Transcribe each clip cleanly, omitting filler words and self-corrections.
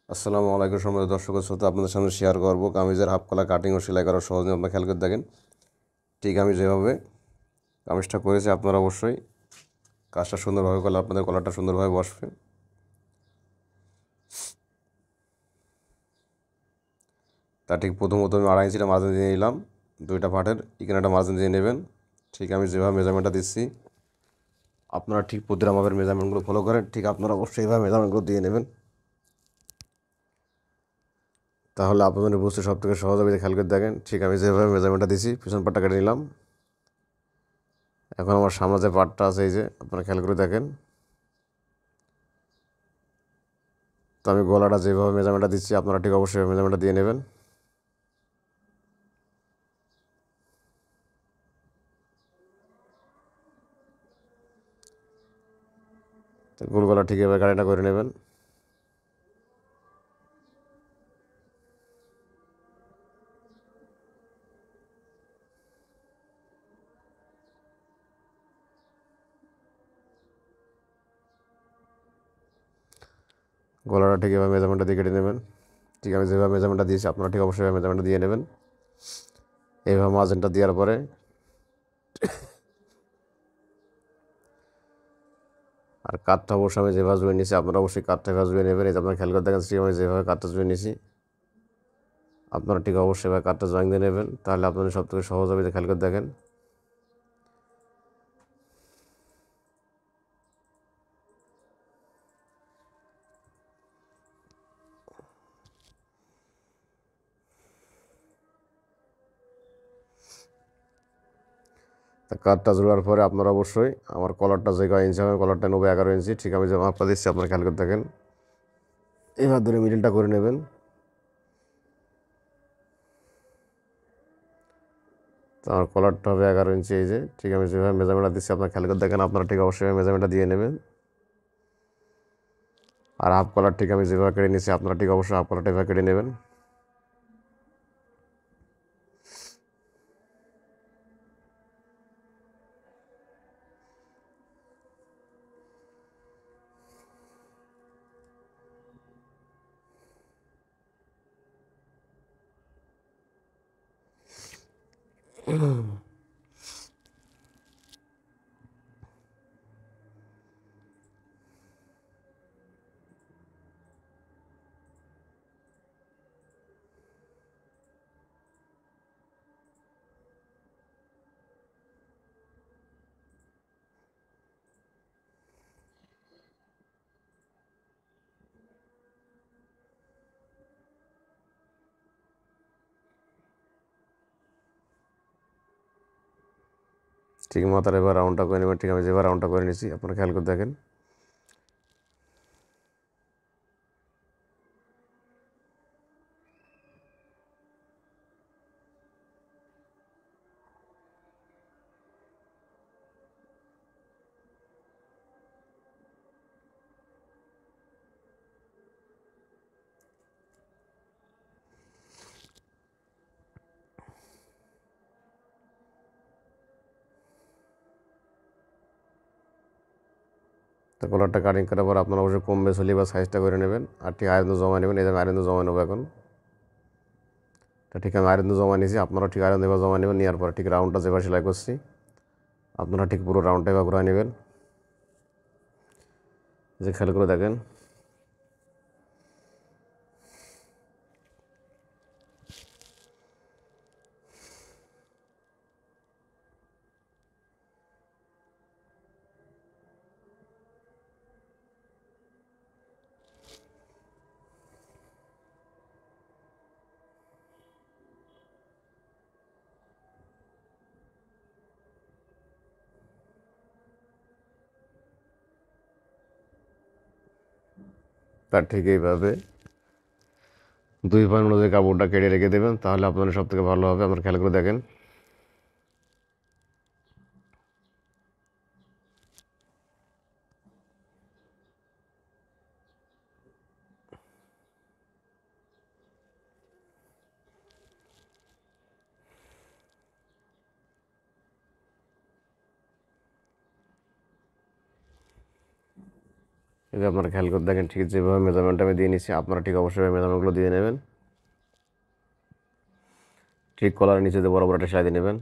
আসসালামু আলাইকুম সম্মানিত দর্শক শ্রোতা, আপনাদের সামনে শেয়ার করবো কামিজের হাফ কলা কাটিং ও সেলাই করার সহজ নিয়ম। আপনারা খেয়াল করে দেখেন, ঠিক আমি যেভাবে কামিজটা করেছি আপনারা অবশ্যই কাজটা সুন্দরভাবে করলে আপনাদের কলারটা সুন্দরভাবে বসবে। তা ঠিক প্রথমত আমি 2.5 ইঞ্চিটা মার্জিন দিয়ে নিলাম, দুইটা পার্টের ইকানাটা মার্জিন দিয়ে নেবেন। ঠিক আমি যেভাবে মেজারমেন্টটা দিচ্ছি আপনারা ঠিক প্রতিটা মাপের মেজারমেন্টগুলো ফলো করেন, ঠিক আপনারা অবশ্যই এইভাবে মেজারমেন্টগুলো দিয়ে নেবেন, তাহলে আপনাদের বুঝতে সব থেকে সহজ হবে। খেয়াল করে দেখেন, ঠিক আমি যেভাবে মেজারমেন্টটা দিচ্ছি পিছন পাটটা কেটে নিলাম। এখন আমার সামনে যে পার্টটা আছে এই যে আপনারা খেয়াল করে দেখেন, তো আমি গলাটা যেভাবে মেজারমেন্টটা দিচ্ছি আপনারা ঠিক অবশ্যই মেজারমেন্টটা দিয়ে নেবেন। তো গোল গলা ঠিক এভাবে কাটিংটা করে নেবেন। গলাটা ঠিক এভাবে মেজারমেন্টটা দিয়ে কেটে নেবেন। ঠিক আমি যেভাবে মেজারমেন্টটা দিয়েছি আপনারা ঠিক অবশ্যই মেজারমেন্টটা দিয়ে নেবেন। এইভাবে মার্জিনটা দেওয়ার পরে আর কাঠটা অবশ্যই আমি যেভাবে জুড়ে নিয়েছি আপনারা অবশ্যই কাঠটা এভাবে জুড়ে নেবেন। এই যে আপনারা খেয়াল করে দেখেন, ঠিক আমি যেভাবে কাঠটা জুড়ে নিয়েছি আপনারা ঠিক অবশ্যই এভাবে কাঠটা জয়েন দিয়ে নেবেন, তাহলে আপনাদের সব থেকে সহজ হবে। খেয়াল করে দেখেন, তা কাঠটা জোড়ার পরে আপনারা অবশ্যই আমার কলারটা যে কয় ইঞ্চি হবে কলারটা 90-11 ইঞ্চি, ঠিক আমি যে মাপটা দিচ্ছি আপনারা খেয়াল করে দেখেন, এইভাবে ধরে মিডিলটা করে নেবেন। তো আমার কলারটা হবে 11 ইঞ্চি। এই যে ঠিক আমি যেভাবে মেজারমেন্টটা দিচ্ছি আপনারা খেয়াল করে দেখেন, আপনারা ঠিক অবশ্যই মেজারমেন্টটা দিয়ে নেবেন। আর হাফ কলার ঠিক আমি যেভাবে কেটে নিয়েছি আপনারা ঠিক অবশ্যই হাফ কলারটা এভাবে কেটে নেবেন। ঠিক মাথার এবার রাউন্ডটা করে নেবেন। ঠিক আমি যেভাবে রাউন্ডটা করে নিয়েছি আপনারা খেয়াল করে দেখেন, তো কলারটা কাটিং করার পর আপনারা অবশ্যই কম বেশ হলে বা সাইজটা করে নেবেন। আর ঠিক আয়রন জমা নেবেন, এই যে আমি আয়রন জমা নেবো এখন। তা ঠিক আমি আয়রন জমা নিয়েছি, আপনারা ঠিক আয়রন এবার জমা নেবেন। নেওয়ার পর ঠিক রাউন্ডটা যেভাবে সেলাই করছি আপনারা ঠিক পুরো রাউন্ডটা এবার ঘুরে নেবেন। যে খেয়াল করে দেখেন, তার ঠিক এইভাবে 2 পয়েন্ট অনুযায়ী কাপড়টা কেটে রেখে দেবেন, তাহলে আপনাদের সব থেকে ভালো হবে। আপনারা খেয়াল করে দেখেন, এই যে আপনারা খেয়াল করে দেখেন, ঠিক যেভাবে মেজারমেন্ট আমি দিয়ে নিচ্ছি আপনারা ঠিক অবশ্যই মেজারমেন্টগুলো দিয়ে নেবেন। ঠিক কলার নিচে দিয়ে বরাবর একটা সেলাই দিয়ে নেবেন।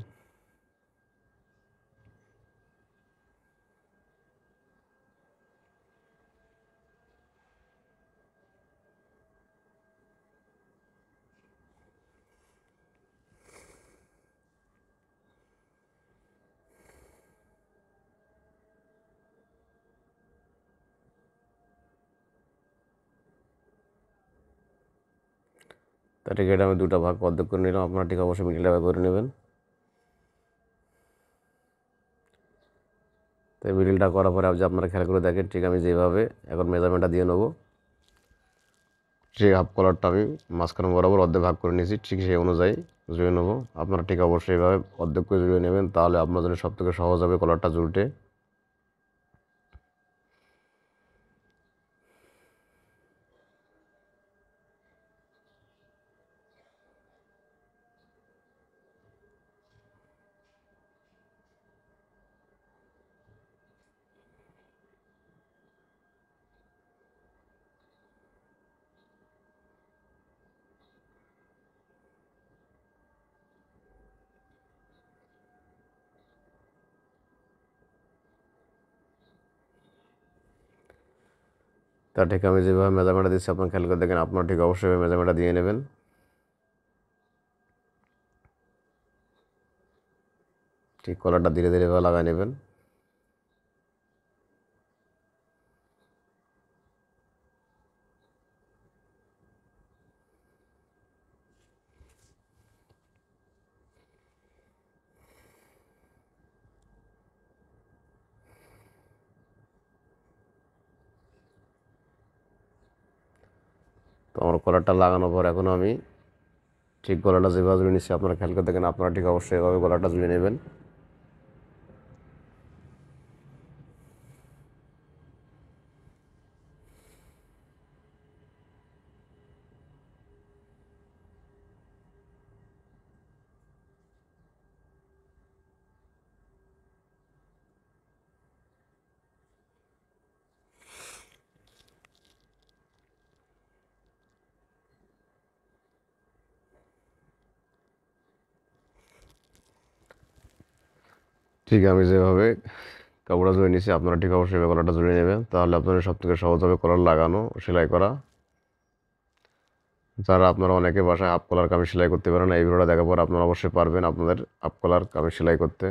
তা ঠিক এটা আমি দুটো ভাগ অর্ধেক করে নিলাম, আপনারা ঠিক অবশ্যই মিডিল ভাগ করে নেবেন। তো এই মিডিলটা করার পরে যে আপনারা খেয়াল করে দেখেন, ঠিক আমি যেভাবে এখন মেজারমেন্টটা দিয়ে নেবো, ঠিক হাফ কলারটা আমি মাঝখানে বরাবর অর্ধেক ভাগ করে নিয়েছি, ঠিক সেই অনুযায়ী জুড়ে নেবো। আপনারা ঠিক অবশ্যই এইভাবে অর্ধেক করে জুড়ে নেবেন, তাহলে আপনার জন্য সব থেকে সহজ হবে কলারটা জুড়তে। তা ঠিক আমি যেভাবে মেজারমেন্টটা দিচ্ছি আপনার খেয়াল করে দেখেন, আপনারা ঠিক অবশ্যই মেজারমেন্টটা দিয়ে নেবেন। ঠিক কলারটা ধীরে ধীরে এভাবে লাগাই নেবেন। তো আমার কলারটা লাগানোর পর এখন আমি ঠিক গলাটা যেভাবে জুড়ে নিচ্ছি আপনারা খেয়াল করে দেখেন, আপনারা ঠিক অবশ্যই এভাবে গলাটা জুড়ে নেবেন। ঠিক আমি যেভাবে কাপড়টা জুড়ে নিচ্ছি আপনারা ঠিক অবশ্যই গলাটা জুড়ে নেবেন, তাহলে আপনাদের সব থেকে সহজ হবে কলার লাগানো সেলাই করা। যারা আপনারা অনেকে বাসায় হাফ কলার কামিজ সেলাই করতে পারেন, এই ভিডিওটা দেখার পর আপনারা অবশ্যই পারবেন আপনাদের হাফ কলার কামিজ সেলাই করতে।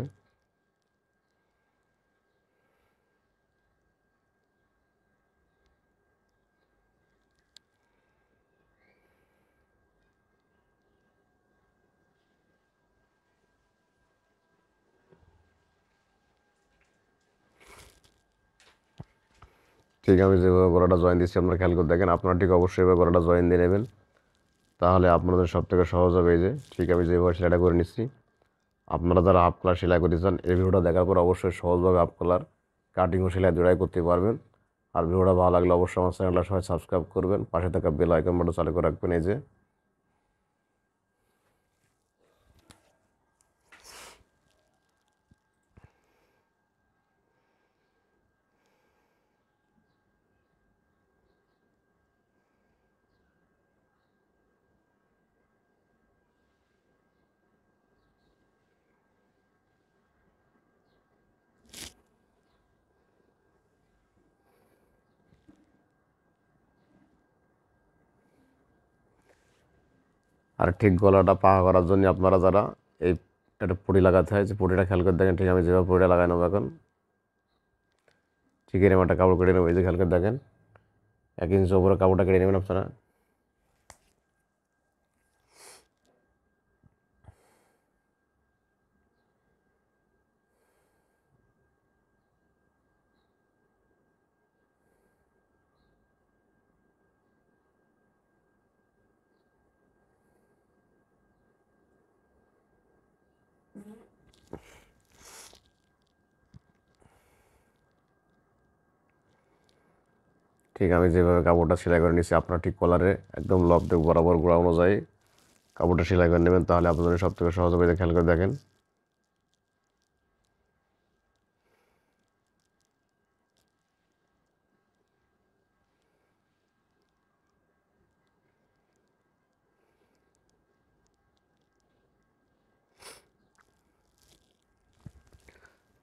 ঠিক আমি যেভাবে গলাটা জয়েন দিচ্ছি আপনারা খেয়াল করে দেখেন, আপনারা ঠিক অবশ্যই এভাবে গলাটা জয়েন দিয়ে নেবেন, তাহলে আপনাদের সব থেকে সহজ হবে। এই যে ঠিক আমি যেভাবে সেলাইটা করে নিচ্ছি, আপনারা যারা হাফ কলার সেলাই করতে চান এই ভিডিওটা দেখার পর অবশ্যই সহজভাবে হাফ কলার কাটিং ও সেলাই দুটাই করতে পারবেন। আর ভিডিওটা ভালো লাগলে অবশ্যই আমার চ্যানেলটা সবাই সাবস্ক্রাইব করবেন, পাশে থাকা বেল আইকন বাটন চালু করে রাখবেন। এই যে আর ঠিক গলাটা পাকা করার জন্য আপনারা যারা এই একটা পটি লাগাতে হয়, যে পটিটা খেয়াল করে দেখেন, ঠিক আমি যেভাবে পটিটা লাগাই নেবো এখন, ঠিক এরকম একটা কাপড় কেটে নেবো। এই যে খেয়াল করে দেখেন 1 ইঞ্চি উপরে কাপড়টা কেটে নেবেন আপনারা। ঠিক আমি যেভাবে কাপড়টা সেলাই করে নিচ্ছি আপনারা ঠিক কলারে একদম লব দিয়ে বরাবর গোড়া অনুযায়ী কাপড়টা সেলাই করে নেবেন, তাহলে আপনাদের সব থেকে সহজ হবে। খেয়াল করে দেখেন,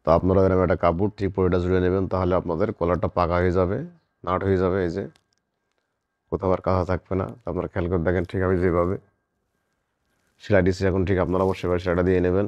তো আপনারা এরকম একটা কাপড় ঠিক পরিটা জুড়ে নেবেন, তাহলে আপনাদের কলারটা পাকা হয়ে যাবে, নাট হয়ে যাবে। এই যে কোথাও আর কাঁথা থাকবে না। তো আপনারা খেয়াল করে দেখেন, ঠিক আমি যেভাবে সেলাই দিচ্ছি এখন ঠিক আপনারা অবশ্যই সেলাইটা দিয়ে নেবেন।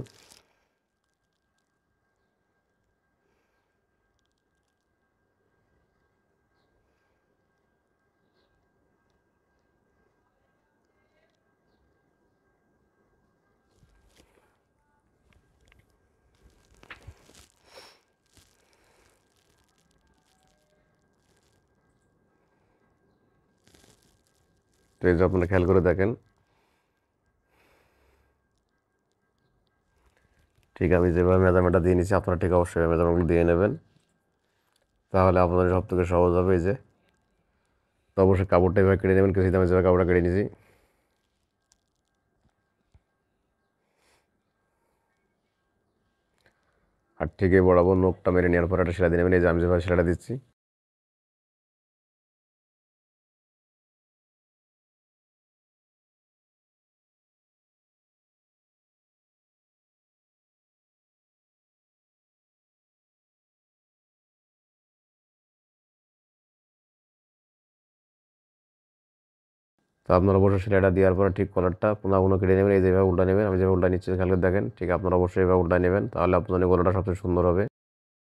তো এই যে আপনারা খেয়াল করে দেখেন, ঠিক আমি যেভাবে মেজারমেন্টটা দিয়ে নিচ্ছি আপনারা ঠিক অবশ্যই মেজারমেন্টগুলো দিয়ে নেবেন, তাহলে আপনাদের সব থেকে সহজ হবে। এই যে তো অবশ্যই কাপড়টা এভাবে কেটে নেবেন, কিছু আমি যেভাবে কাপড়টা কেটে নিয়েছি। আর ঠিক এই বরাবর নখটা মেরে নেওয়ার পর একটা সেলাই দিয়ে নেবেন। এই যে আমি যেভাবে সেলাইটা দিচ্ছি। তো আপনারা অবশ্যই সেলাইটা দেওয়ার পরে ঠিক কলারটা পুনঃ কেটে নেবেন। এই যেভাবে উল্টা নেবেন, আমি যেভাবে উল্টা নিচ্ছি খেয়াল করে দেখেন, ঠিক আপনারা অবশ্যই এভাবে উল্টা নেবেন, তাহলে আপনাদের গলাটা সবচেয়ে সুন্দর হবে।